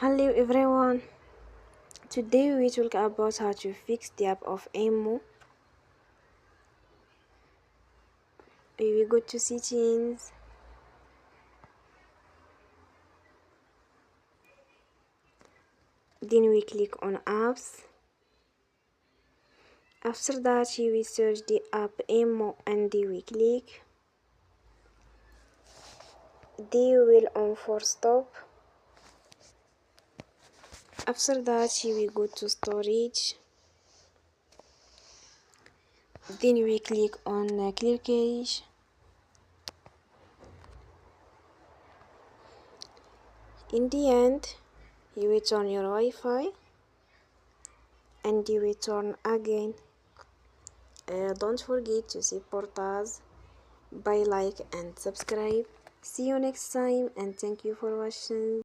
Hello everyone. Today we talk about how to fix the app of Emo. We go to settings. Then we click on apps. After that we search the app Emo and we click. They will on for stop. After that we go to storage. Then we click on clear cache. In the end, you will turn your Wi-Fi and you will turn again. Don't forget to support us by like and subscribe. See you next time and thank you for watching.